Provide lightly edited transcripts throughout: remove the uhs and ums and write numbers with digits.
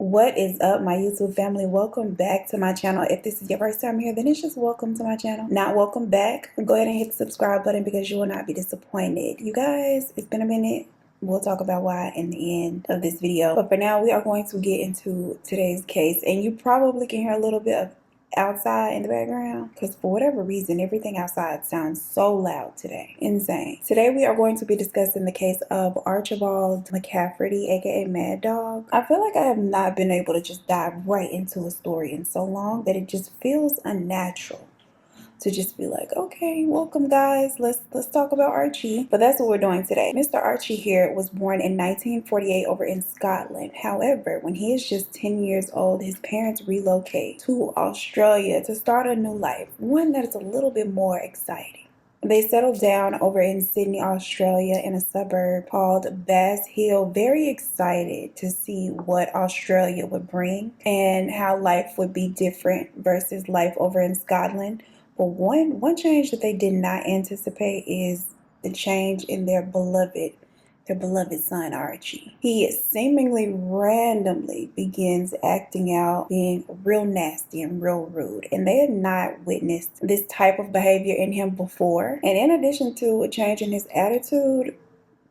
What is up, my YouTube family? Welcome back to my channel. If this is your first time here, then it's just welcome to my channel. Not welcome back, go ahead and hit the subscribe button because you will not be disappointed. You guys, it's been a minute. We'll talk about why in the end of this video. But for now, we are going to get into today's case. And you probably can hear a little bit of outside in the background because for whatever reason everything outside sounds so loud today. Insane. Today we are going to be discussing the case of Archibald McCafferty, aka Mad Dog. I feel like I have not been able to just dive right into a story in so long that it just feels unnatural to just be like, okay, welcome guys, let's talk about Archie. But that's what we're doing today. Mr. Archie here was born in 1948 over in Scotland. However, when he is just 10 years old, his parents relocate to Australia to start a new life, one that is a little bit more exciting. They settled down over in Sydney, Australia in a suburb called Bass Hill, very excited to see what Australia would bring and how life would be different versus life over in Scotland. But one change that they did not anticipate is the change in their beloved son, Archie. He seemingly randomly begins acting out, being real nasty and real rude. And they had not witnessed this type of behavior in him before. And in addition to a change in his attitude,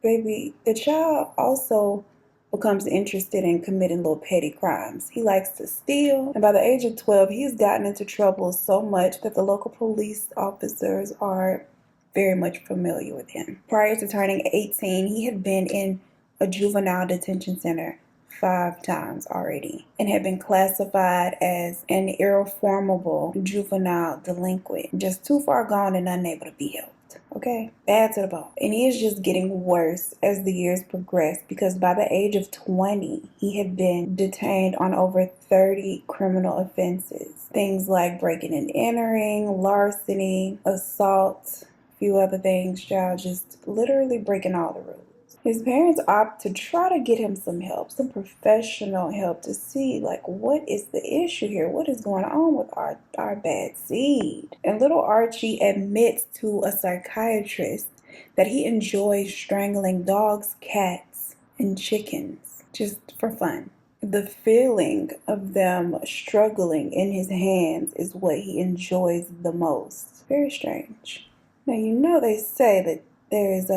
baby, the child also becomes interested in committing little petty crimes. He likes to steal, and by the age of 12, he's gotten into trouble so much that the local police officers are very much familiar with him. Prior to turning 18, he had been in a juvenile detention center 5 times already and had been classified as an irreformable juvenile delinquent, just too far gone and unable to be helped. Okay, bad to the bone. And he is just getting worse as the years progress because by the age of 20, he had been detained on over 30 criminal offenses. Things like breaking and entering, larceny, assault, a few other things, child, just literally breaking all the rules. His parents opt to try to get him some help, some professional help to see like what is the issue here? What is going on with our bad seed? And little Archie admits to a psychiatrist that he enjoys strangling dogs, cats, and chickens just for fun. The feeling of them struggling in his hands is what he enjoys the most. Very strange. Now, you know they say that there is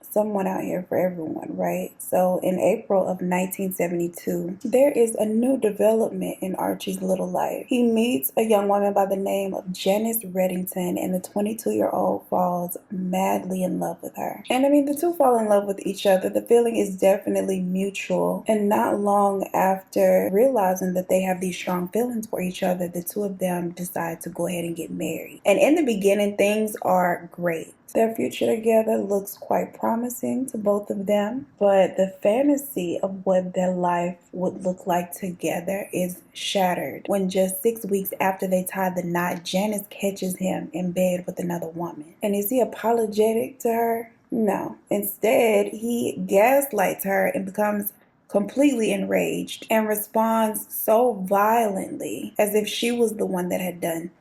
someone out here for everyone, right? So in April of 1972, there is a new development in Archie's little life. He meets a young woman by the name of Janice Reddington, and the 22-year-old falls madly in love with her. And I mean, the two fall in love with each other. The feeling is definitely mutual. And not long after realizing that they have these strong feelings for each other, the two of them decide to go ahead and get married. And in the beginning, things are great. Their future together looks quite promising to both of them, but the fantasy of what their life would look like together is shattered when just 6 weeks after they tie the knot, Janice catches him in bed with another woman. And is he apologetic to her? No. Instead, he gaslights her and becomes completely enraged and responds so violently as if she was the one that had done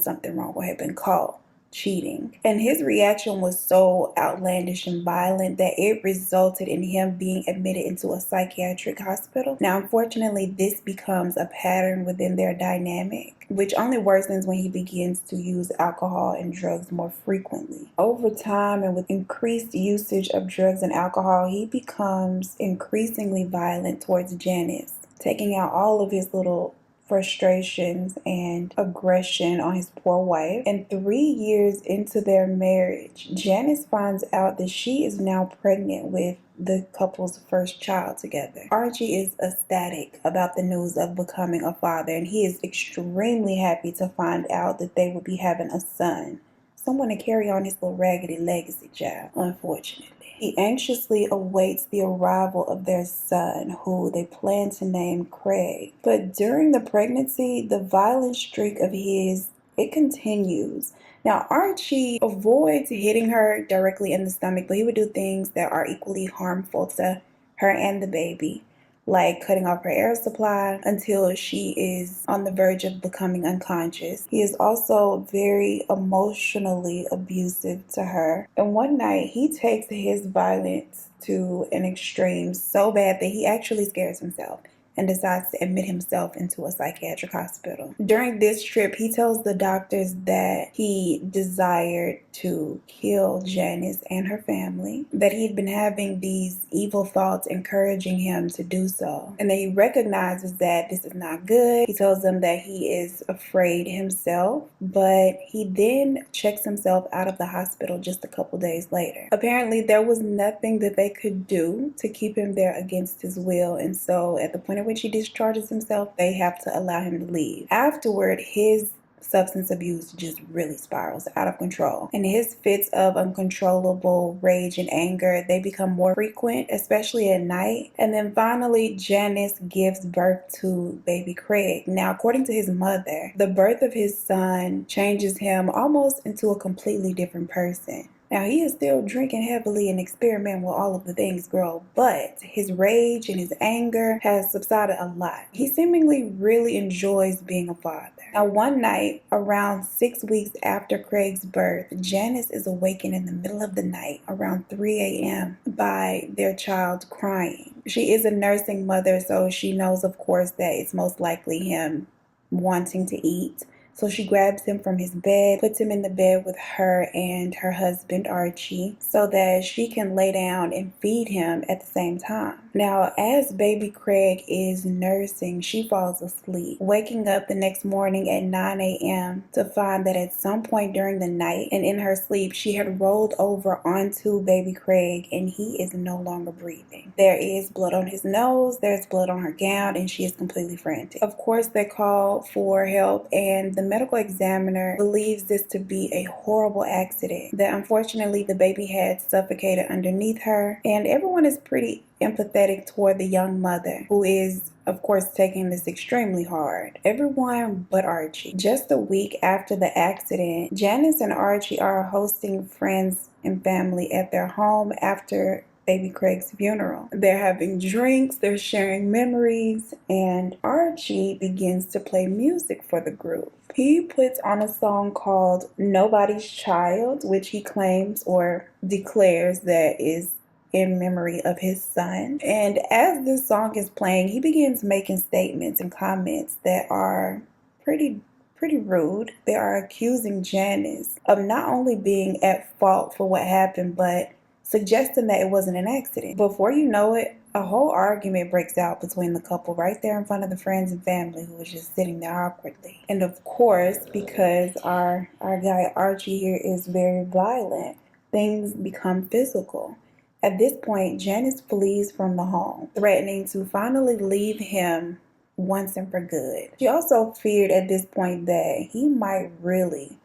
something wrong or had been caught cheating. And his reaction was so outlandish and violent that it resulted in him being admitted into a psychiatric hospital. Now, unfortunately, this becomes a pattern within their dynamic, which only worsens when he begins to use alcohol and drugs more frequently. Over time and with increased usage of drugs and alcohol, he becomes increasingly violent towards Janice, taking out all of his little frustrations and aggression on his poor wife. And 3 years into their marriage, Janice finds out that she is now pregnant with the couple's first child together. Archie is ecstatic about the news of becoming a father, and he is extremely happy to find out that they will be having a son, someone to carry on his little raggedy legacy, child, unfortunately. He anxiously awaits the arrival of their son, who they plan to name Craig. But during the pregnancy, the violent streak of his, it continues. Now, Archie avoids hitting her directly in the stomach, but he would do things that are equally harmful to her and the baby, like cutting off her air supply until she is on the verge of becoming unconscious. He is also very emotionally abusive to her. And one night, he takes his violence to an extreme so bad that he actually scares himself and decides to admit himself into a psychiatric hospital. During this trip, he tells the doctors that he desired to kill Janice and her family, that he'd been having these evil thoughts encouraging him to do so, and that he recognizes that this is not good. He tells them that he is afraid himself, but he then checks himself out of the hospital just a couple days later. Apparently, there was nothing that they could do to keep him there against his will, and so at the point at which he discharges himself, they have to allow him to leave. Afterward, his substance abuse just really spirals out of control, and his fits of uncontrollable rage and anger, they become more frequent, especially at night. And then finally, Janice gives birth to baby Craig. Now, according to his mother, the birth of his son changes him almost into a completely different person. Now, he is still drinking heavily and experimenting with all of the things, girl, but his rage and his anger has subsided a lot. He seemingly really enjoys being a father. Now, one night, around 6 weeks after Craig's birth, Janice is awakened in the middle of the night, around 3 a.m., by their child crying. She is a nursing mother, so she knows, of course, that it's most likely him wanting to eat. So she grabs him from his bed, puts him in the bed with her and her husband, Archie, so that she can lay down and feed him at the same time. Now, as baby Craig is nursing, she falls asleep, waking up the next morning at 9 a.m. to find that at some point during the night and in her sleep, she had rolled over onto baby Craig and he is no longer breathing. There is blood on his nose, there's blood on her gown, and she is completely frantic. Of course, they call for help, and the medical examiner believes this to be a horrible accident, that unfortunately the baby had suffocated underneath her, and everyone is pretty empathetic toward the young mother, who is, of course, taking this extremely hard. Everyone but Archie. Just a week after the accident, Janice and Archie are hosting friends and family at their home after baby Craig's funeral. They're having drinks, they're sharing memories, and Archie begins to play music for the group. He puts on a song called Nobody's Child, which he claims or declares that is in memory of his son. And as this song is playing, he begins making statements and comments that are pretty rude. They are accusing Janice of not only being at fault for what happened, but suggesting that it wasn't an accident. Before you know it, a whole argument breaks out between the couple right there in front of the friends and family who was just sitting there awkwardly. And of course, because our guy Archie here is very violent, things become physical. At this point, Janice flees from the home, threatening to finally leave him once and for good. She also feared at this point that he might really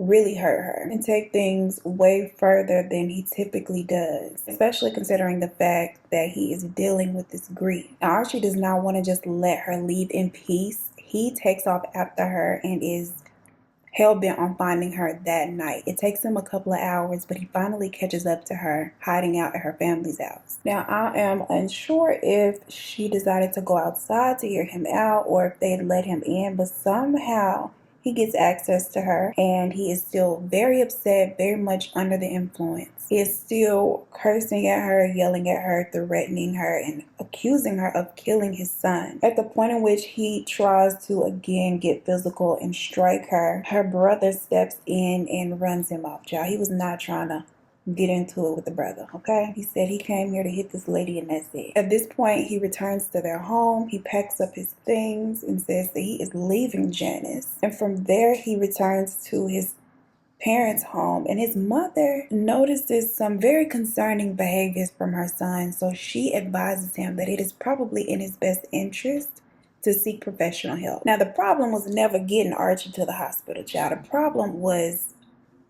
hurt her and take things way further than he typically does, especially considering the fact that he is dealing with this grief. Now, Archie does not want to just let her leave in peace. He takes off after her and is hell-bent on finding her that night. It takes him a couple of hours, but he finally catches up to her hiding out at her family's house. Now, I am unsure if she decided to go outside to hear him out or if they'd let him in, but somehow he gets access to her, and he is still very upset, very much under the influence. He is still cursing at her, yelling at her, threatening her, and accusing her of killing his son. At the point in which he tries to again get physical and strike her, her brother steps in and runs him off. Child, he was not trying to get into it with the brother, okay? He said he came here to hit this lady and that's it. At this point, he returns to their home. He packs up his things and says that he is leaving Janice. And from there, he returns to his parents' home, and his mother notices some very concerning behaviors from her son, so she advises him that it is probably in his best interest to seek professional help. Now, the problem was never getting Archie to the hospital, child. The problem was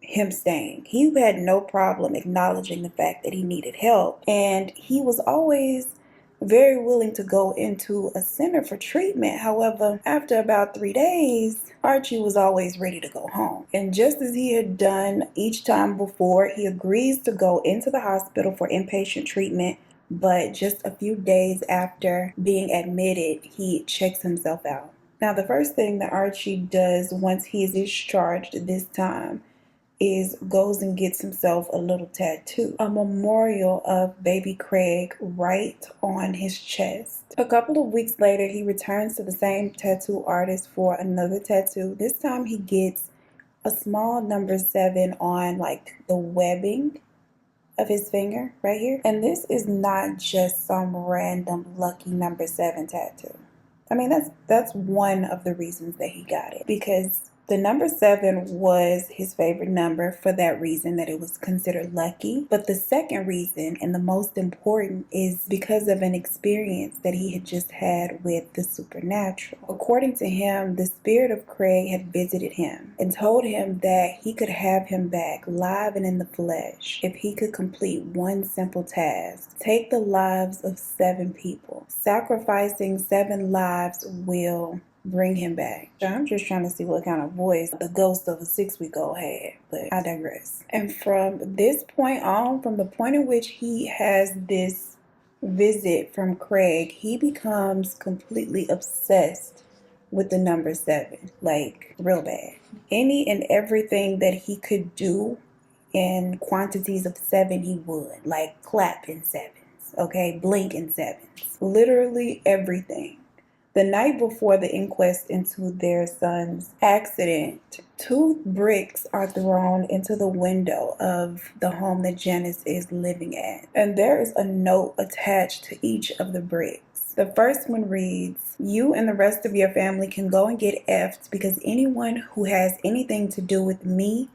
him staying. He had no problem acknowledging the fact that he needed help, and he was always very willing to go into a center for treatment. However, after about 3 days, Archie was always ready to go home. And just as he had done each time before, he agrees to go into the hospital for inpatient treatment, but just a few days after being admitted, he checks himself out. Now, the first thing that Archie does once he is discharged this time goes and gets himself a little tattoo, a memorial of baby Craig right on his chest. A couple of weeks later, he returns to the same tattoo artist for another tattoo. This time he gets a small number 7 on like the webbing of his finger right here. And this is not just some random lucky number 7 tattoo. I mean, that's one of the reasons that he got it, because the number 7 was his favorite number for that reason, that it was considered lucky. But the second reason, and the most important, is because of an experience that he had just had with the supernatural. According to him, the spirit of Craig had visited him and told him that he could have him back live and in the flesh if he could complete one simple task: take the lives of 7 people. Sacrificing 7 lives will bring him back. I'm just trying to see what kind of voice the ghost of a 6-week-old had, but I digress. And from this point on, from the point in which he has this visit from Craig, he becomes completely obsessed with the number 7, like real bad. Any and everything that he could do in quantities of 7, he would, like clap in 7s, okay, blink in 7s, literally everything. The night before the inquest into their son's accident, 2 bricks are thrown into the window of the home that Janice is living at. And there is a note attached to each of the bricks. The first one reads, "You and the rest of your family can go and get effed, because anyone who has anything to do with me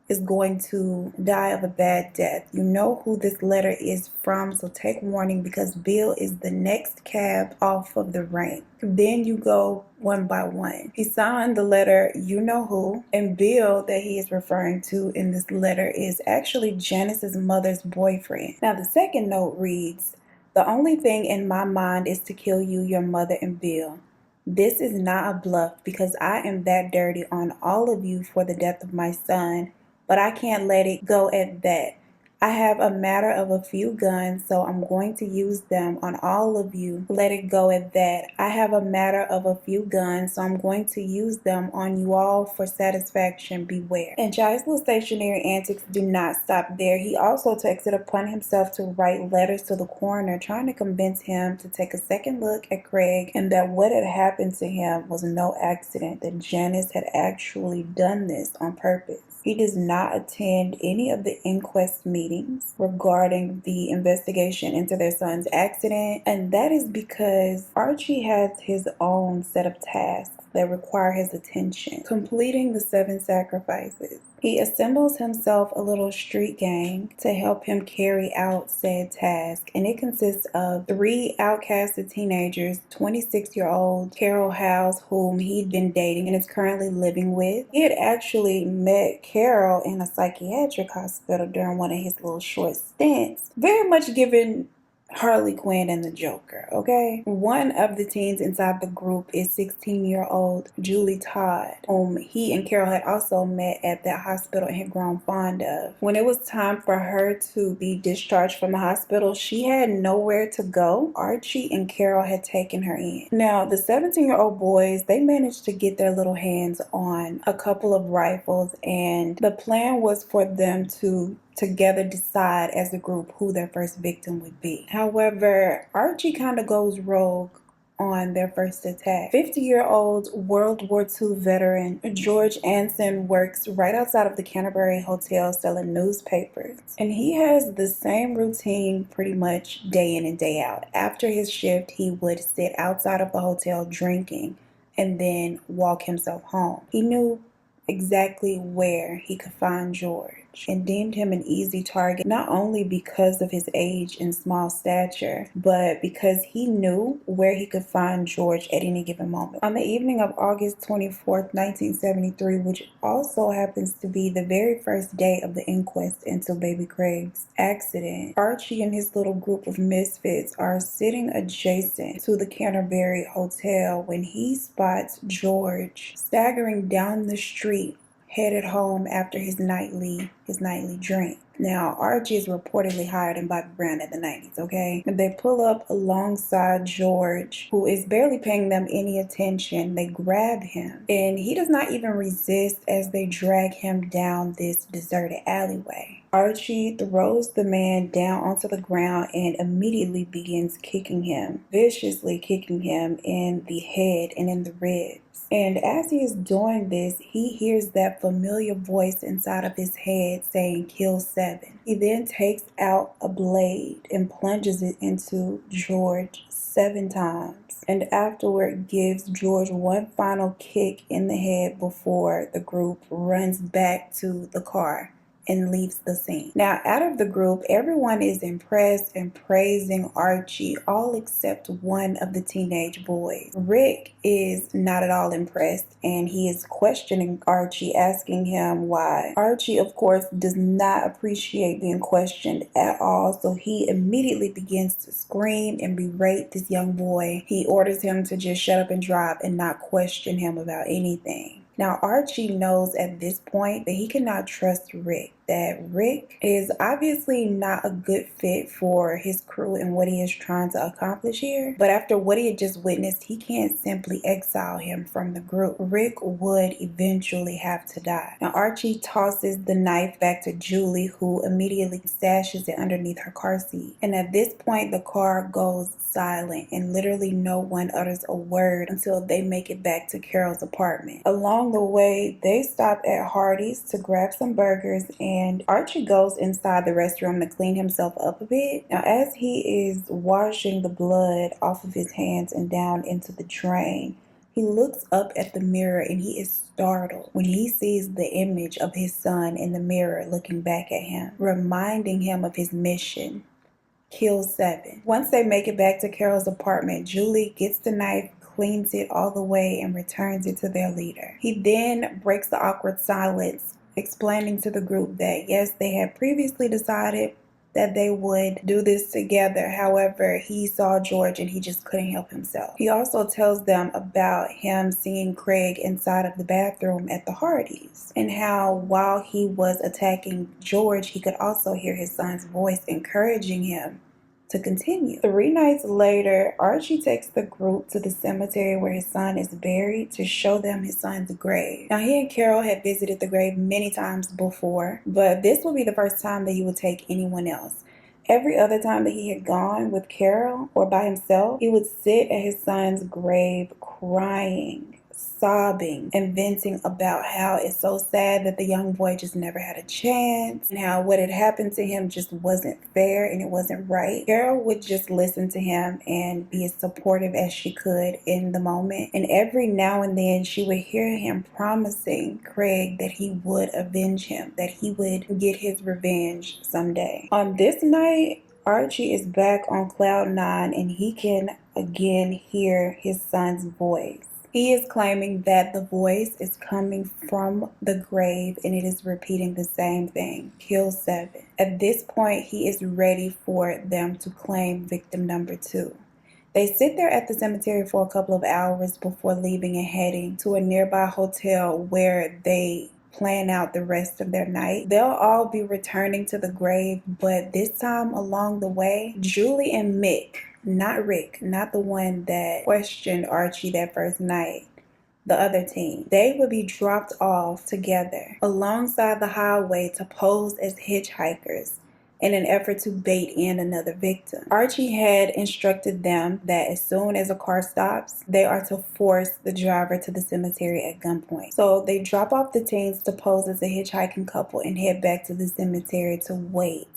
is going to die of a bad death. You know who this letter is from, so take warning, because Bill is the next cab off of the rank." Then you go one by one. He signed the letter, "You know who," and Bill that he is referring to in this letter is actually Janice's mother's boyfriend. Now the second note reads, "The only thing in my mind is to kill you, your mother, and Bill. This is not a bluff, because I am that dirty on all of you for the death of my son. But I can't let it go at that. I have a matter of a few guns, so I'm going to use them on all of you. Let it go at that. I have a matter of a few guns, so I'm going to use them on you all for satisfaction. Beware." And Jai's little stationary antics do not stop there. He also takes it upon himself to write letters to the coroner, trying to convince him to take a second look at Craig and that what had happened to him was no accident, that Janice had actually done this on purpose. He does not attend any of the inquest meetings regarding the investigation into their son's accident, and that is because Archie has his own set of tasks that require his attention, completing the 7 sacrifices. He assembles himself a little street gang to help him carry out said task, and it consists of 3 outcasted teenagers, 26-year-old Carol House, whom he'd been dating and is currently living with. He had actually met Carol in a psychiatric hospital during one of his little short stints, very much given Harley Quinn and the Joker, okay? One of the teens inside the group is 16-year-old Julie Todd, whom he and Carol had also met at that hospital and had grown fond of. When it was time for her to be discharged from the hospital, she had nowhere to go. Archie and Carol had taken her in. Now, the 17-year-old boys, they managed to get their little hands on a couple of rifles, and the plan was for them to together decide as a group who their first victim would be. However, Archie kind of goes rogue on their first attack. 50-year-old World War II veteran George Anson works right outside of the Canterbury Hotel selling newspapers. And he has the same routine pretty much day in and day out. After his shift, he would sit outside of the hotel drinking and then walk himself home. He knew exactly where he could find George and deemed him an easy target, not only because of his age and small stature, but because he knew where he could find George at any given moment. On the evening of August 24th, 1973, which also happens to be the very first day of the inquest into baby Craig's accident, Archie and his little group of misfits are sitting adjacent to the Canterbury Hotel when he spots George staggering down the street, headed home after his nightly drink. Now, Archie is reportedly higher than Bobby Brown in the 90s, okay? And they pull up alongside George, who is barely paying them any attention. They grab him, and he does not even resist as they drag him down this deserted alleyway. Archie throws the man down onto the ground and immediately begins kicking him, viciously kicking him in the head and in the ribs. And as he is doing this, he hears that familiar voice inside of his head saying, "Kill 7." He then takes out a blade and plunges it into George 7 times, and afterward gives George one final kick in the head before the group runs back to the car and leaves the scene. Now, out of the group, everyone is impressed and praising Archie, all except one of the teenage boys. Rick is not at all impressed, and he is questioning Archie, asking him why. Archie, of course, does not appreciate being questioned at all, so he immediately begins to scream and berate this young boy. He orders him to just shut up and drive and not question him about anything. Now, Archie knows at this point that he cannot trust Rick, that Rick is obviously not a good fit for his crew and what he is trying to accomplish here. But after what he had just witnessed, he can't simply exile him from the group. Rick would eventually have to die. Now, Archie tosses the knife back to Julie, who immediately stashes it underneath her car seat. And at this point, the car goes silent and literally no one utters a word until they make it back to Carol's apartment. Along the way, they stop at Hardee's to grab some burgers, and Archie goes inside the restroom to clean himself up a bit. Now, as he is washing the blood off of his hands and down into the drain, he looks up at the mirror and he is startled when he sees the image of his son in the mirror looking back at him, reminding him of his mission. Kill 7. Once they make it back to Carol's apartment, Julie gets the knife, cleans it all the way, and returns it to their leader. He then breaks the awkward silence, explaining to the group that yes, they had previously decided that they would do this together. However, he saw George and he just couldn't help himself. He also tells them about him seeing Craig inside of the bathroom at the Hardee's, and how while he was attacking George, he could also hear his son's voice encouraging him to continue. 3 nights later, Archie takes the group to the cemetery where his son is buried to show them his son's grave. Now, he and Carol had visited the grave many times before, but this will be the first time that he would take anyone else. Every other time that he had gone with Carol or by himself, he would sit at his son's grave crying, sobbing, and venting about how it's so sad that the young boy just never had a chance, and how what had happened to him just wasn't fair and it wasn't right. Carol would just listen to him and be as supportive as she could in the moment, and every now and then she would hear him promising Craig that he would avenge him, that he would get his revenge someday. On this night, Archie is back on cloud 9 and he can again hear his son's voice. He is claiming that the voice is coming from the grave and it is repeating the same thing, kill 7. At this point, he is ready for them to claim victim number 2. They sit there at the cemetery for a couple of hours before leaving and heading to a nearby hotel where they plan out the rest of their night. They'll all be returning to the grave, but this time along the way, Julie and Mick, not Rick, not the one that questioned Archie that first night, the other team, they would be dropped off together alongside the highway to pose as hitchhikers in an effort to bait in another victim. Archie had instructed them that as soon as a car stops, they are to force the driver to the cemetery at gunpoint. So they drop off the teens to pose as a hitchhiking couple and head back to the cemetery to wait.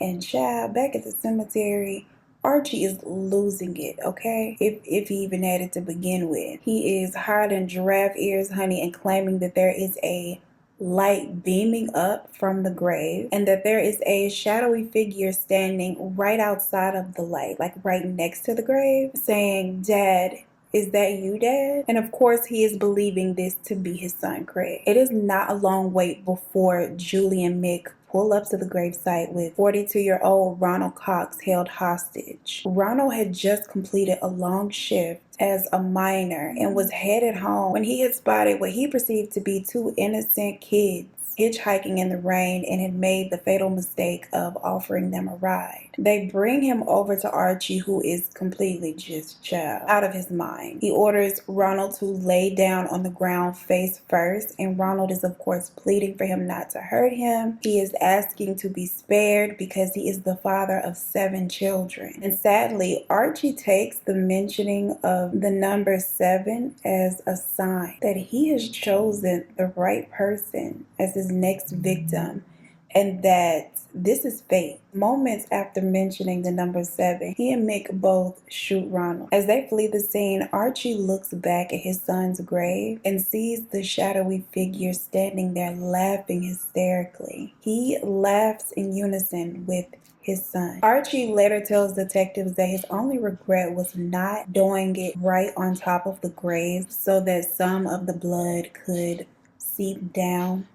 And child, back at the cemetery, Archie is losing it, okay? If he even had it to begin with. He is hiding giraffe ears, honey, and claiming that there is a light beaming up from the grave and that there is a shadowy figure standing right outside of the light, like right next to the grave, saying, "Dad, is that you, Dad?" And of course, he is believing this to be his son, Craig. It is not a long wait before Julie and Mick pull up to the gravesite with 42-year-old Ronald Cox held hostage. Ronald had just completed a long shift as a miner and was headed home when he had spotted what he perceived to be 2 innocent kids hitchhiking in the rain and had made the fatal mistake of offering them a ride. They bring him over to Archie, who is completely just out of his mind. He orders Ronald to lay down on the ground face first, and Ronald is of course pleading for him not to hurt him. He is asking to be spared because he is the father of 7 children. And sadly, Archie takes the mentioning of the number 7 as a sign that he has chosen the right person as his next victim, and that this is fate. Moments after mentioning the number 7, he and Mick both shoot Ronald. As they flee the scene, Archie looks back at his son's grave and sees the shadowy figure standing there laughing hysterically. He laughs in unison with his son. Archie later tells detectives that his only regret was not doing it right on top of the grave so that some of the blood could seep down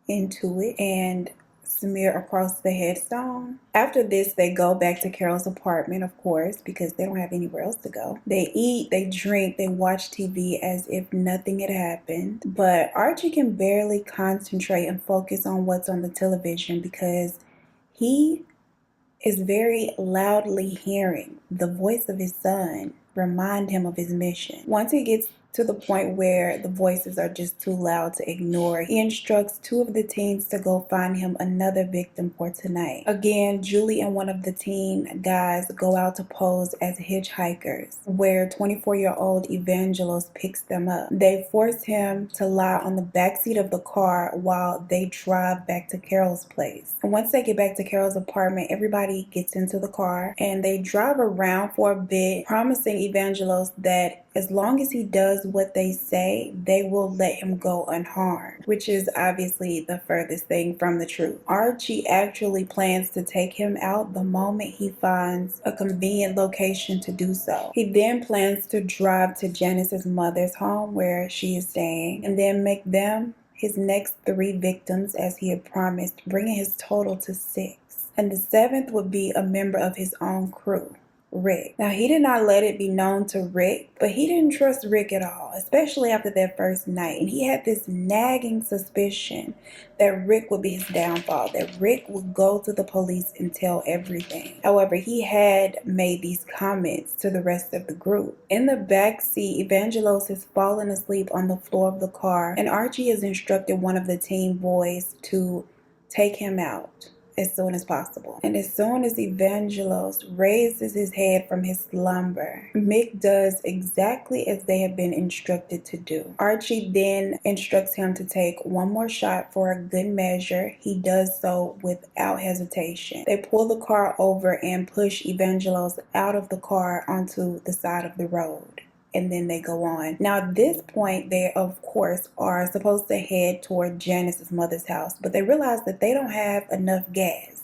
into it and smear across the headstone. After this, they go back to Carol's apartment, of course, because they don't have anywhere else to go. They eat, they drink, they watch TV as if nothing had happened. But Archie can barely concentrate and focus on what's on the television because he is very loudly hearing the voice of his son remind him of his mission. Once he gets to the point where the voices are just too loud to ignore, he instructs 2 of the teens to go find him another victim for tonight. Again, Julie and one of the teen guys go out to pose as hitchhikers, where 24-year-old Evangelos picks them up. They force him to lie on the backseat of the car while they drive back to Carol's place. And once they get back to Carol's apartment, everybody gets into the car and they drive around for a bit, promising Evangelos that as long as he does what they say, they will let him go unharmed, which is obviously the furthest thing from the truth. Archie actually plans to take him out the moment he finds a convenient location to do so. He then plans to drive to Janice's mother's home where she is staying and then make them his next 3 victims as he had promised, bringing his total to 6. And the 7th would be a member of his own crew, Rick. Now, he did not let it be known to Rick, but he didn't trust Rick at all, especially after that first night. And he had this nagging suspicion that Rick would be his downfall, that Rick would go to the police and tell everything. However, he had made these comments to the rest of the group. In the back seat, Evangelos has fallen asleep on the floor of the car, and Archie has instructed one of the teen boys to take him out as soon as possible. And as soon as Evangelos raises his head from his slumber, Mick does exactly as they have been instructed to do. Archie then instructs him to take one more shot for a good measure. He does so without hesitation. They pull the car over and push Evangelos out of the car onto the side of the road. And then they go on. Now, at this point, they, of course, are supposed to head toward Janice's mother's house, but they realize that they don't have enough gas.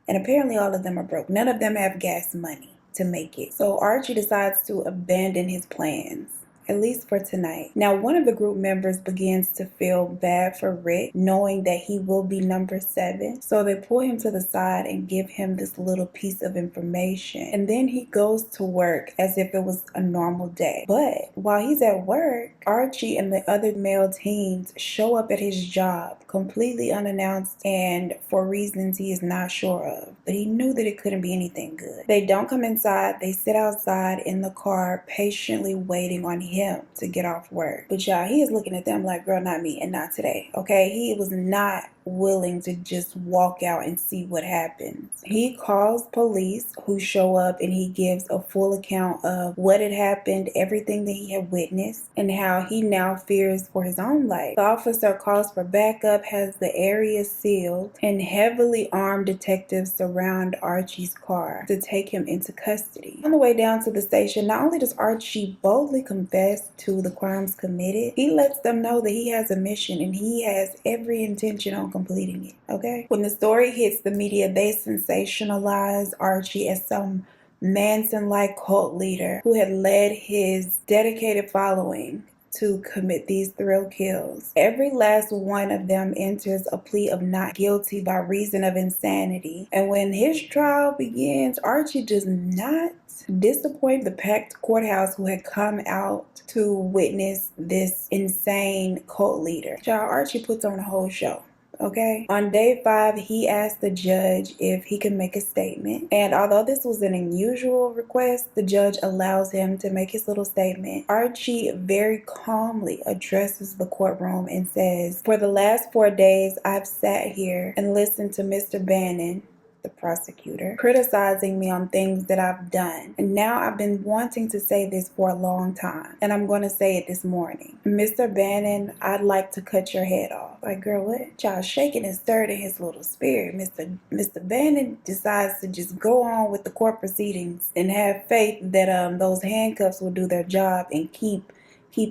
And apparently all of them are broke. None of them have gas money to make it. So Archie decides to abandon his plans, at least for tonight. Now, one of the group members begins to feel bad for Rick, knowing that he will be number 7. So they pull him to the side and give him this little piece of information. And then he goes to work as if it was a normal day. But while he's at work, Archie and the other male teens show up at his job completely unannounced and for reasons he is not sure of. But he knew that it couldn't be anything good. They don't come inside. They sit outside in the car, patiently waiting on him to get off work. But y'all, he is looking at them like, girl, not me and not today. Okay, he was not willing to just walk out and see what happens. He calls police, who show up, and he gives a full account of what had happened, everything that he had witnessed, and how he now fears for his own life. The officer calls for backup, has the area sealed, and heavily armed detectives surround Archie's car to take him into custody. On the way down to the station, not only does Archie boldly confess to the crimes committed, he lets them know that he has a mission and he has every intention on completing it, okay? When the story hits the media, they sensationalize Archie as some Manson-like cult leader who had led his dedicated following to commit these thrill kills. Every last one of them enters a plea of not guilty by reason of insanity. And when his trial begins, Archie does not disappoint the packed courthouse who had come out to witness this insane cult leader. Archie puts on a whole show. Okay. On day 5, he asked the judge if he could make a statement. And although this was an unusual request, the judge allows him to make his little statement. Archie very calmly addresses the courtroom and says, "For the last 4 days, I've sat here and listened to Mr. Bannon, the prosecutor, criticizing me on things that I've done. And now I've been wanting to say this for a long time, and I'm going to say it this morning. Mr. Bannon, I'd like to cut your head off." Like, girl, what? Child shaking and stirred in his little spirit. Mr. Bannon decides to just go on with the court proceedings and have faith that those handcuffs will do their job and keep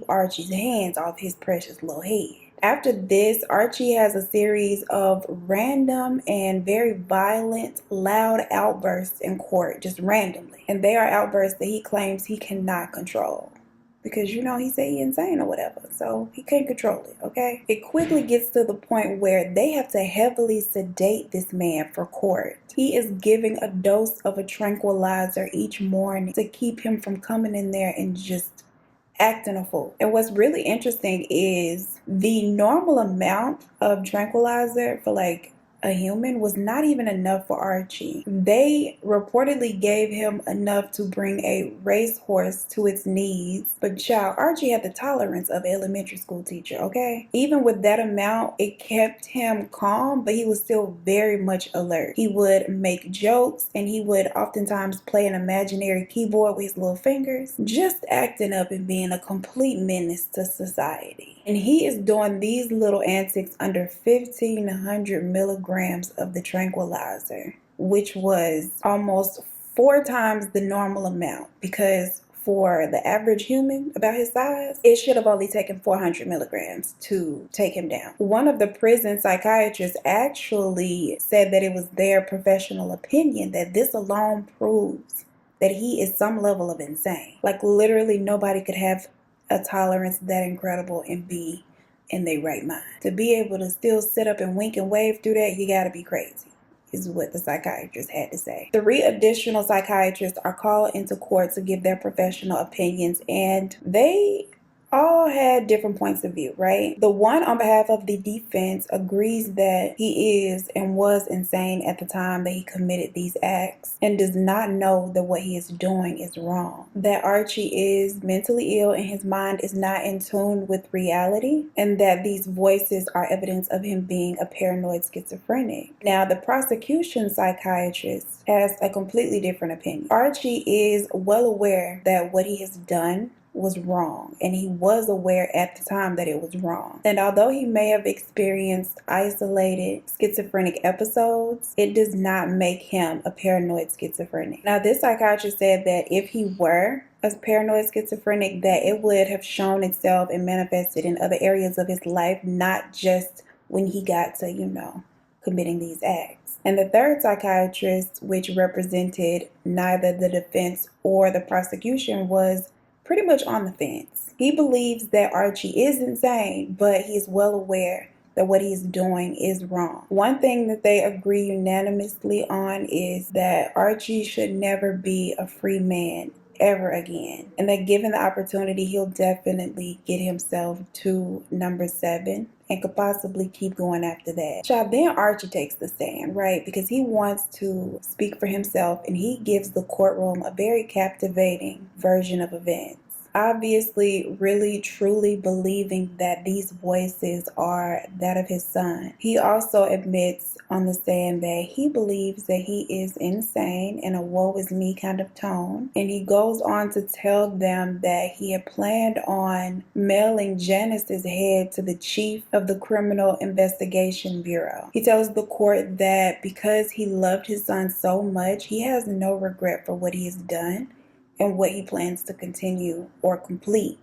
Archie's hands off his precious little head. After this, Archie has a series of random and very violent, loud outbursts in court, just randomly. And they are outbursts that he claims he cannot control. Because, you know, he said he's insane or whatever, so he can't control it, okay? It quickly gets to the point where they have to heavily sedate this man for court. He is giving a dose of a tranquilizer each morning to keep him from coming in there and just acting a fool. And what's really interesting is the normal amount of tranquilizer for like a human was not even enough for Archie. They reportedly gave him enough to bring a racehorse to its knees. But child, Archie had the tolerance of an elementary school teacher, okay? Even with that amount, it kept him calm, but he was still very much alert. He would make jokes and he would oftentimes play an imaginary keyboard with his little fingers, just acting up and being a complete menace to society. And he is doing these little antics under 1,500 milligrams of the tranquilizer, which was almost 4 times the normal amount, because for the average human about his size, it should have only taken 400 milligrams to take him down. One of the prison psychiatrists actually said that it was their professional opinion that this alone proves that he is some level of insane. Like, literally nobody could have a tolerance that incredible and be in their right mind. To be able to still sit up and wink and wave through that, you gotta be crazy, is what the psychiatrist had to say. 3 additional psychiatrists are called into court to give their professional opinions, and they all had different points of view, right? The one on behalf of the defense agrees that he is and was insane at the time that he committed these acts and does not know that what he is doing is wrong. That Archie is mentally ill and his mind is not in tune with reality, and that these voices are evidence of him being a paranoid schizophrenic. Now, the prosecution psychiatrist has a completely different opinion. Archie is well aware that what he has done was wrong, and he was aware at the time that it was wrong. And although he may have experienced isolated schizophrenic episodes, it does not make him a paranoid schizophrenic. Now, this psychiatrist said that if he were a paranoid schizophrenic, that it would have shown itself and manifested in other areas of his life, not just when he got to, you know, committing these acts. And the third psychiatrist, which represented neither the defense or the prosecution, was pretty much on the fence. He believes that Archie is insane, but he's well aware that what he's doing is wrong. One thing that they agree unanimously on is that Archie should never be a free man ever again, and that given the opportunity, he'll definitely get himself to number 7 and could possibly keep going after that. Child, then Archie takes the stand, right? Because he wants to speak for himself, and he gives the courtroom a very captivating version of events. Obviously, really, truly believing that these voices are that of his son. He also admits on the stand that he believes that he is insane in a woe is me kind of tone. And he goes on to tell them that he had planned on mailing Janice's head to the chief of the Criminal Investigation Bureau. He tells the court that because he loved his son so much, he has no regret for what he has done and what he plans to continue or complete,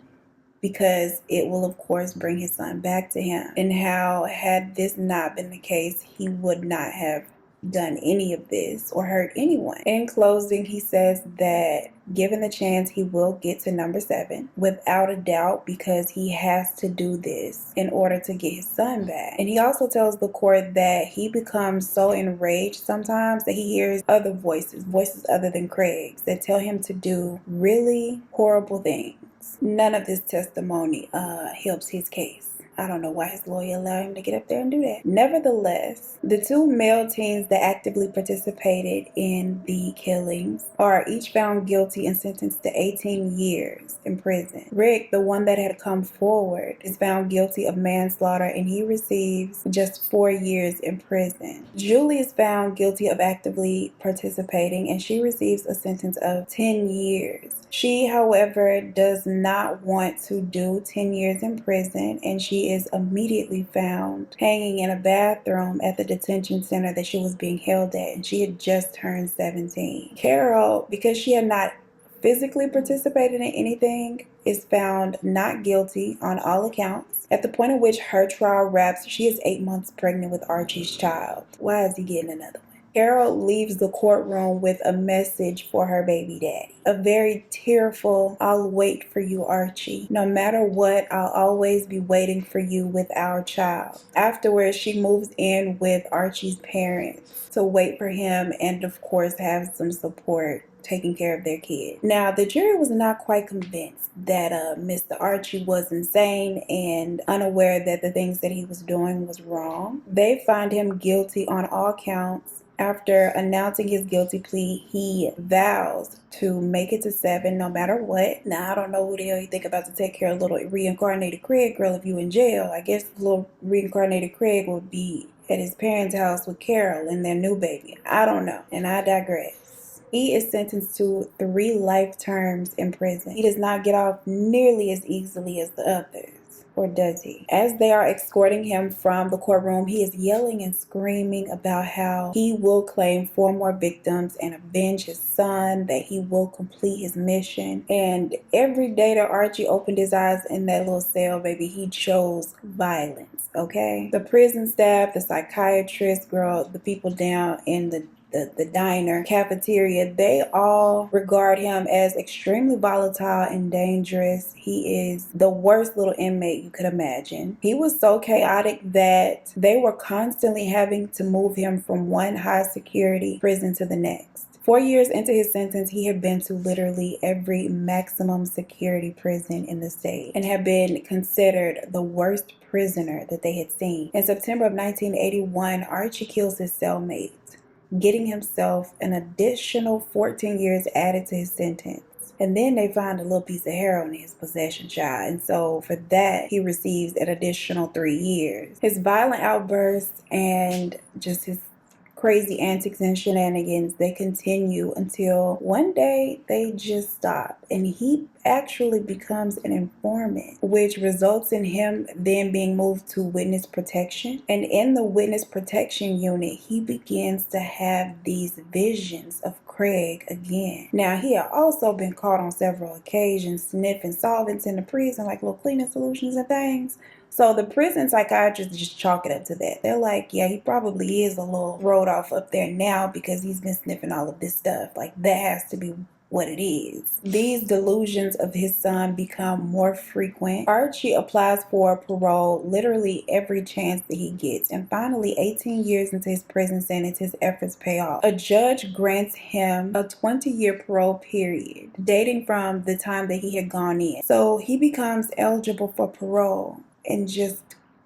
because it will of course bring his son back to him, and how had this not been the case, he would not have done any of this or hurt anyone. In closing, he says that given the chance, he will get to number 7 without a doubt, because he has to do this in order to get his son back. And he also tells the court that he becomes so enraged sometimes that he hears other voices other than Craig's, that tell him to do really horrible things. None of this testimony helps his case. I don't know why his lawyer allowed him to get up there and do that. Nevertheless, the two male teens that actively participated in the killings are each found guilty and sentenced to 18 years in prison. Rick, the one that had come forward, is found guilty of manslaughter and he receives just 4 years in prison. Julie is found guilty of actively participating and she receives a sentence of 10 years. She, however, does not want to do 10 years in prison, and she is immediately found hanging in a bathroom at the detention center that she was being held at, and she had just turned 17. Carol, because she had not physically participated in anything, is found not guilty on all accounts. At the point at which her trial wraps, she is 8 months pregnant with Archie's child. Why is he getting another one? Carol leaves the courtroom with a message for her baby daddy. A very tearful, "I'll wait for you, Archie. No matter what, I'll always be waiting for you with our child." Afterwards, she moves in with Archie's parents to wait for him and, of course, have some support taking care of their kid. Now, the jury was not quite convinced that Mr. Archie was insane and unaware that the things that he was doing was wrong. They find him guilty on all counts. After announcing his guilty plea, he vows to make it to 7 no matter what. Now, I don't know who the hell you think about to take care of little reincarnated Craig, girl, if you in jail. I guess little reincarnated Craig would be at his parents' house with Carol and their new baby. I don't know, and I digress. He is sentenced to 3 life terms in prison. He does not get off nearly as easily as the others. Or does he? As they are escorting him from the courtroom, he is yelling and screaming about how he will claim 4 more victims and avenge his son, that he will complete his mission. And every day that Archie opened his eyes in that little cell, baby, he chose violence, okay? The prison staff, the psychiatrist, girl, the people down in the diner, cafeteria, they all regard him as extremely volatile and dangerous. He is the worst little inmate you could imagine. He was so chaotic that they were constantly having to move him from one high security prison to the next. 4 years into his sentence, he had been to literally every maximum security prison in the state and had been considered the worst prisoner that they had seen. In September of 1981, Archie kills his cellmate, getting himself an additional 14 years added to his sentence. And then they find a little piece of heroin in his possession, child. And so for that, he receives an additional 3 years. His violent outbursts and just his crazy antics and shenanigans, they continue until one day they just stop. And he actually becomes an informant, which results in him then being moved to witness protection. And in the witness protection unit, he begins to have these visions of Craig again. Now, he had also been caught on several occasions sniffing solvents in the prison, like little cleaning solutions and things. So the prison psychiatrists just chalk it up to that. They're like, yeah, he probably is a little rolled off up there now because he's been sniffing all of this stuff. Like, that has to be what it is. These delusions of his son become more frequent. Archie applies for parole literally every chance that he gets. And finally, 18 years into his prison sentence, his efforts pay off. A judge grants him a 20-year parole period, dating from the time that he had gone in. So he becomes eligible for parole in just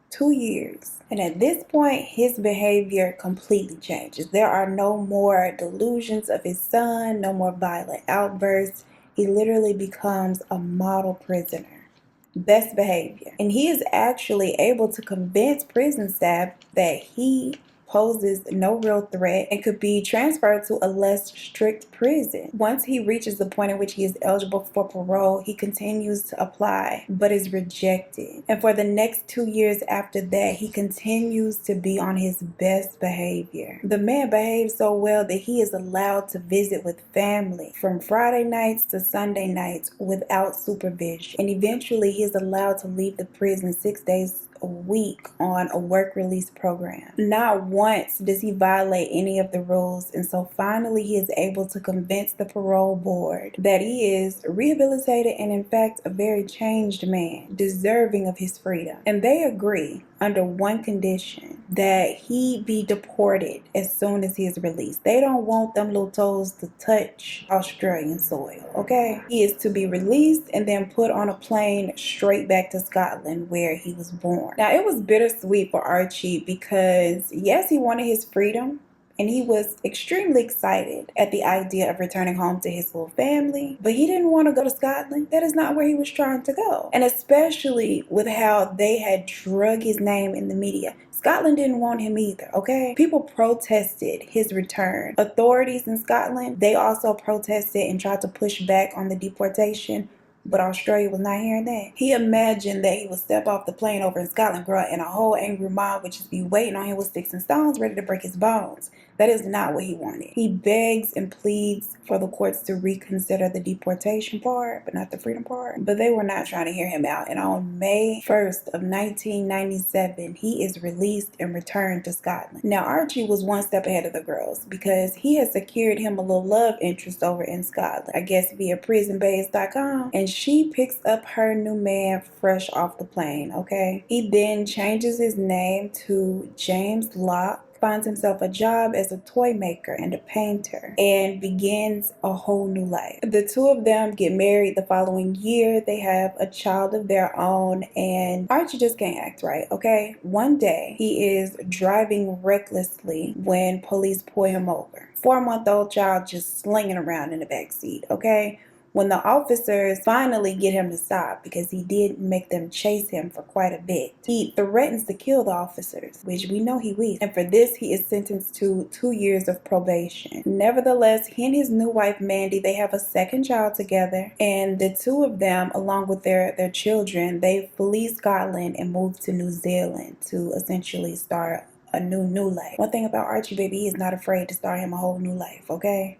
2 years. And at this point, his behavior completely changes. There are no more delusions of his son, no more violent outbursts. He literally becomes a model prisoner. Best behavior. And he is actually able to convince prison staff that he poses no real threat and could be transferred to a less strict prison. Once he reaches the point in which he is eligible for parole, he continues to apply but is rejected. And for the next 2 years after that, he continues to be on his best behavior. The man behaves so well that he is allowed to visit with family from Friday nights to Sunday nights without supervision. And eventually he is allowed to leave the prison 6 days a week on a work release program. Not once does he violate any of the rules, and so finally he is able to convince the parole board that he is rehabilitated and in fact a very changed man, deserving of his freedom. And they agree. under one condition, that he be deported as soon as he is released. They don't want them little toes to touch Australian soil, okay? He is to be released and then put on a plane straight back to Scotland where he was born. Now, it was bittersweet for Archie because, yes, he wanted his freedom, and he was extremely excited at the idea of returning home to his little family, but he didn't want to go to Scotland. That is not where he was trying to go. And especially with how they had drug his name in the media. Scotland didn't want him either, okay? People protested his return. Authorities in Scotland, they also protested and tried to push back on the deportation, but Australia was not hearing that. He imagined that he would step off the plane over in Scotland, girl, and a whole angry mob would just be waiting on him with sticks and stones, ready to break his bones. That is not what he wanted. He begs and pleads for the courts to reconsider the deportation part, but not the freedom part. But they were not trying to hear him out. And on May 1st of 1997, he is released and returned to Scotland. Now, Archie was one step ahead of the girls because he had secured him a little love interest over in Scotland, I guess via prisonbase.com. And she picks up her new man fresh off the plane, okay? He then changes his name to James Locke, finds himself a job as a toy maker and a painter, and begins a whole new life. The two of them get married the following year. They have a child of their own, and Archie just can't act right, okay? One day, he is driving recklessly when police pull him over. 4-month-old child just slinging around in the backseat, okay? When the officers finally get him to stop, because he did make them chase him for quite a bit, he threatens to kill the officers, which we know he will. And for this, he is sentenced to 2 years of probation. Nevertheless, he and his new wife, Mandy, they have a second child together. And the two of them, along with their children, they flee Scotland and move to New Zealand to essentially start a new life. One thing about Archie, baby, he is not afraid to start him a whole new life, okay?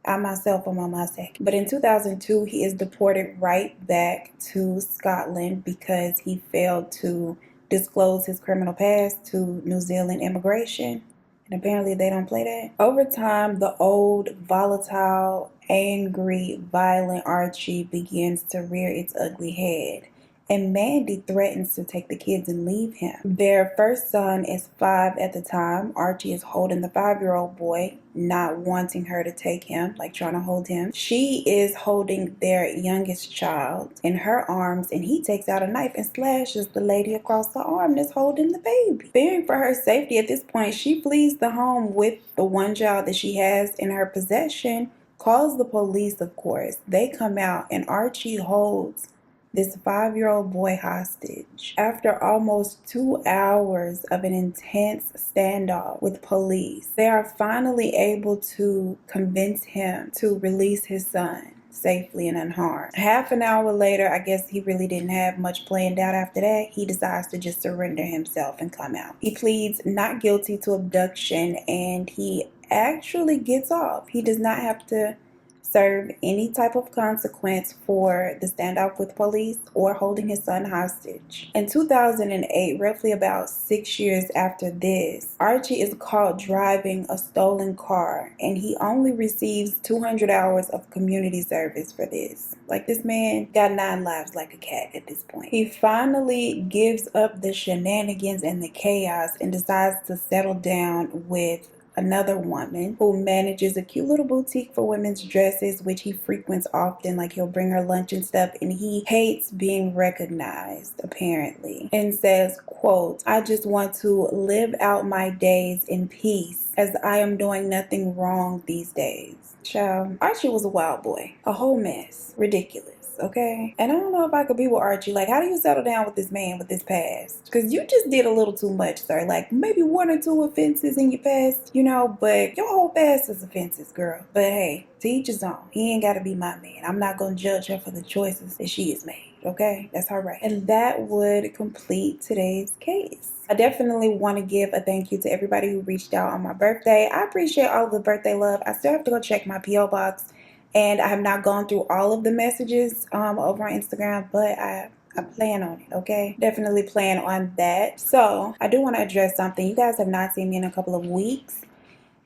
I myself am on my second. But in 2002, he is deported right back to Scotland because he failed to disclose his criminal past to New Zealand immigration. And apparently they don't play that. Over time, the old, volatile, angry, violent Archie begins to rear its ugly head. And Mandy threatens to take the kids and leave him. Their first son is 5 at the time. Archie is holding the 5-year-old boy, not wanting her to take him, like trying to hold him. She is holding their youngest child in her arms, and he takes out a knife and slashes the lady across the arm that's holding the baby. Fearing for her safety at this point, she flees the home with the one child that she has in her possession, calls the police, of course. They come out, and Archie holds this 5-year-old boy hostage. After almost 2 hours of an intense standoff with police, they are finally able to convince him to release his son safely and unharmed. Half an hour later, I guess he really didn't have much planned out after that, he decides to just surrender himself and come out. He pleads not guilty to abduction, and he actually gets off. He does not have to serve any type of consequence for the standoff with police or holding his son hostage. In 2008, roughly about 6 years after this, Archie is caught driving a stolen car, and he only receives 200 hours of community service for this. Like, this man got 9 lives like a cat at this point. He finally gives up the shenanigans and the chaos and decides to settle down with another woman who manages a cute little boutique for women's dresses, which he frequents often. Like, he'll bring her lunch and stuff, and he hates being recognized, apparently, and says, quote, "I just want to live out my days in peace, as I am doing nothing wrong these days." Child, Archie was a wild boy, a whole mess, ridiculous. Okay, and I don't know if I could be with Archie. Like, how do you settle down with this man with this past? Because you just did a little too much, sir. Like, maybe 1 or 2 offenses in your past, you know, but your whole past is offenses, girl. But hey, to each his own. He ain't got to be my man. I'm not going to judge her for the choices that she has made, okay? That's her right. And that would complete today's case. I definitely want to give a thank you to everybody who reached out on my birthday. I appreciate all the birthday love. I still have to go check my P.O. box. And I have not gone through all of the messages over on Instagram, but I plan on it, okay? Definitely plan on that. So I do want to address something. You guys have not seen me in a couple of weeks.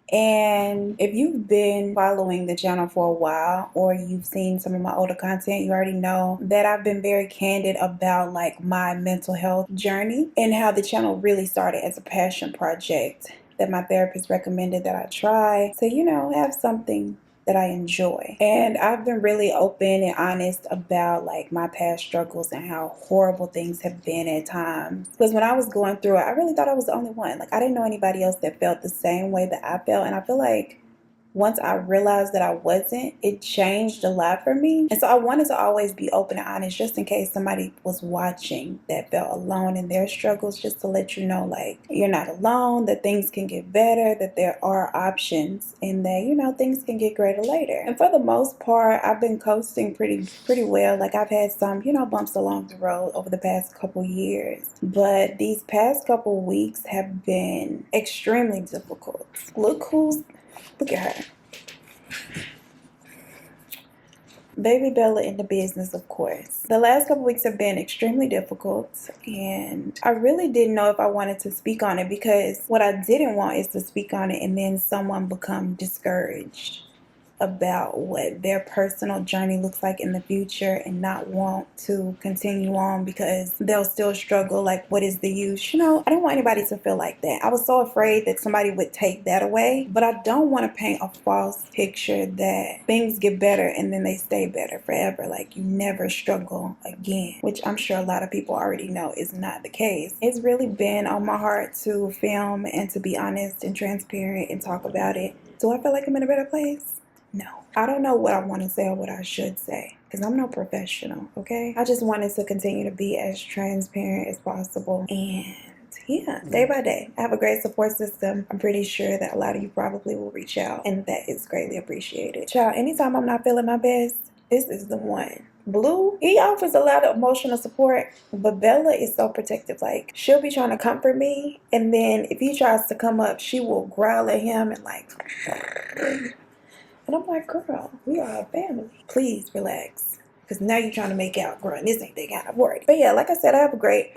And if you've been following the channel for a while, or you've seen some of my older content, you already know that I've been very candid about like my mental health journey and how the channel really started as a passion project that my therapist recommended that I try to, you know, have something that I enjoy. And I've been really open and honest about like my past struggles and how horrible things have been at times. Because when I was going through it, I really thought I was the only one. Like I didn't know anybody else that felt the same way that I felt. And I feel like once I realized that I wasn't, it changed a lot for me. And so I wanted to always be open and honest, just in case somebody was watching that felt alone in their struggles, just to let you know, like, you're not alone, that things can get better, that there are options, and that, you know, things can get greater later. And for the most part, I've been coasting pretty well. Like I've had some, you know, bumps along the road over the past couple years, but these past couple weeks have been extremely difficult. Look at her. Baby Bella in the business, of course. The last couple weeks have been extremely difficult, and I really didn't know if I wanted to speak on it, because what I didn't want is to speak on it and then someone become discouraged about what their personal journey looks like in the future and not want to continue on because they'll still struggle. Like, what is the use? You know, I didn't want anybody to feel like that. I was so afraid that somebody would take that away, but I don't want to paint a false picture that things get better and then they stay better forever. Like, you never struggle again, which I'm sure a lot of people already know is not the case. It's really been on my heart to film and to be honest and transparent and talk about it. Do I feel like I'm in a better place? No. I don't know what I want to say or what I should say, because I'm no professional, okay? I just wanted to continue to be as transparent as possible. And yeah, day by day. I have a great support system. I'm pretty sure that a lot of you probably will reach out, and that is greatly appreciated. Child, anytime I'm not feeling my best, this is the one. Blue, he offers a lot of emotional support, but Bella is so protective. Like, she'll be trying to comfort me, and then if he tries to come up, she will growl at him and like... And I'm like, girl, we are a family. Please relax. Because now you're trying to make out, girl, and this ain't that kind of work. But yeah, like I said, I have a great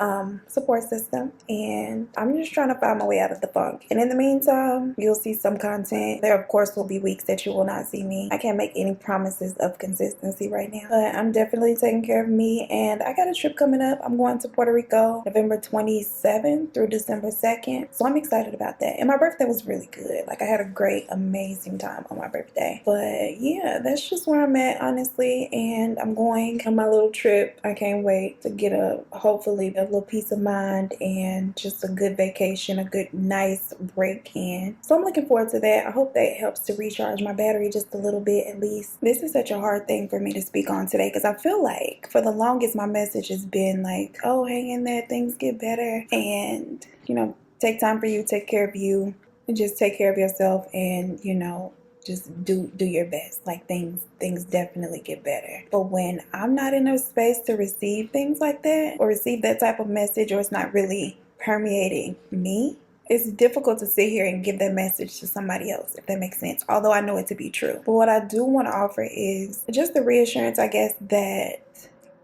support system, and I'm just trying to find my way out of the funk. And in the meantime, you'll see some content. There, of course, will be weeks that you will not see me. I can't make any promises of consistency right now, but I'm definitely taking care of me. And I got a trip coming up. I'm going to Puerto Rico November 27th through December 2nd. So I'm excited about that. And my birthday was really good. Like, I had a great, amazing time on my birthday. But yeah, that's just where I'm at, honestly. And I'm going on my little trip. I can't wait to get hopefully a little peace of mind and just a good vacation, a good nice break in. So I'm looking forward to that. I hope that helps to recharge my battery just a little bit at least. This is such a hard thing for me to speak on today, because I feel like for the longest my message has been like, oh, hang in there, things get better, and you know, take time for you, take care of you, and just take care of yourself, and you know, just do your best. Like, things definitely get better. But when I'm not in a space to receive things like that, or receive that type of message, or it's not really permeating me, it's difficult to sit here and give that message to somebody else, if that makes sense, although I know it to be true. But what I do want to offer is just the reassurance, I guess, that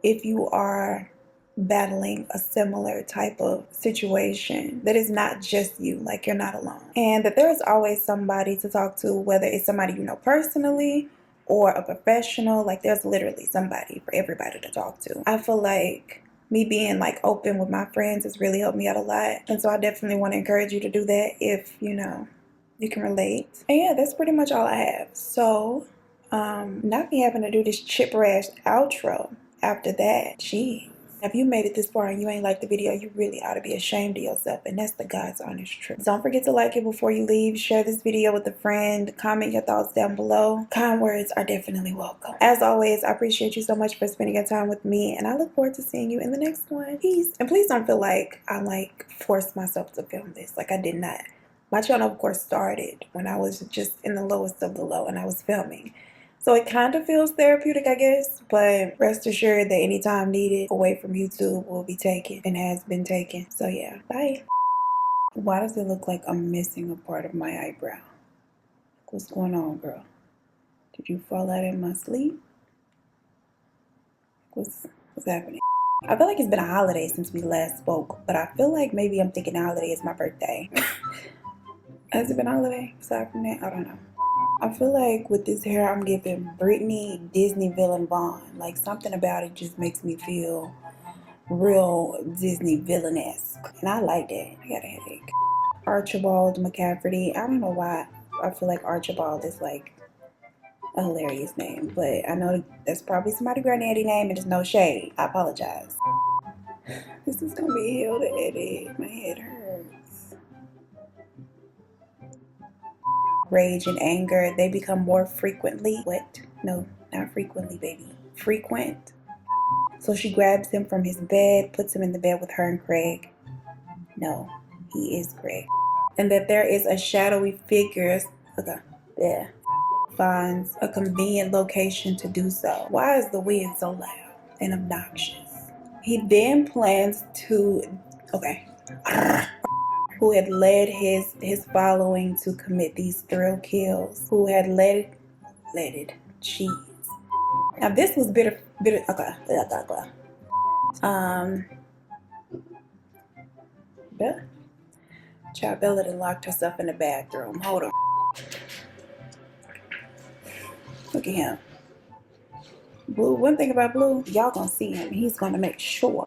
if you are battling a similar type of situation, that it's not just you, like, you're not alone, and that there's always somebody to talk to, whether it's somebody you know personally or a professional. Like, there's literally somebody for everybody to talk to. I feel like me being like open with my friends has really helped me out a lot, and so I definitely want to encourage you to do that if you know you can relate. And yeah, that's pretty much all I have. So not me having to do this chip rash outro after that. Gee, if you made it this far and you ain't liked the video, you really ought to be ashamed of yourself, and that's the God's honest truth. Don't forget to like it before you leave. Share this video with a friend. Comment your thoughts down below. Kind words are definitely welcome. As always, I appreciate you so much for spending your time with me, and I look forward to seeing you in the next one. Peace. And please don't feel like I forced myself to film this. Like, I did not. My channel, of course, started when I was just in the lowest of the low and I was filming. So it kind of feels therapeutic, I guess, but rest assured that any time needed away from YouTube will be taken and has been taken. So yeah, bye. Why does it look like I'm missing a part of my eyebrow? What's going on, girl? Did you fall out in my sleep? What's happening? I feel like it's been a holiday since we last spoke, but I feel like maybe I'm thinking the holiday is my birthday. Has it been all day? Aside from that, I don't know. I feel like with this hair, I'm giving Brittney Disney villain Vaughn. Like something about it just makes me feel real Disney villain-esque. And I like that. I got a headache. Archibald McCafferty. I don't know why I feel like Archibald is like a hilarious name. But I know that's probably somebody's granddaddy name and it's no shade. I apologize. This is going to be hell to edit. My head hurts. Rage and anger, they become more frequently. What? No, not frequently, baby. Frequent. So she grabs him from his bed, puts him in the bed with her and Craig. No, he is Craig. And that there is a shadowy figure. Okay, yeah. Finds a convenient location to do so. Why is the wind so loud and obnoxious? He then plans to, okay, who had led his following to commit these thrill kills, who had let it cheese. Now this was bitter, okay, Child Bella done locked herself in the bathroom. Hold on. Look at him. Blue, one thing about Blue, y'all gonna see him. He's gonna make sure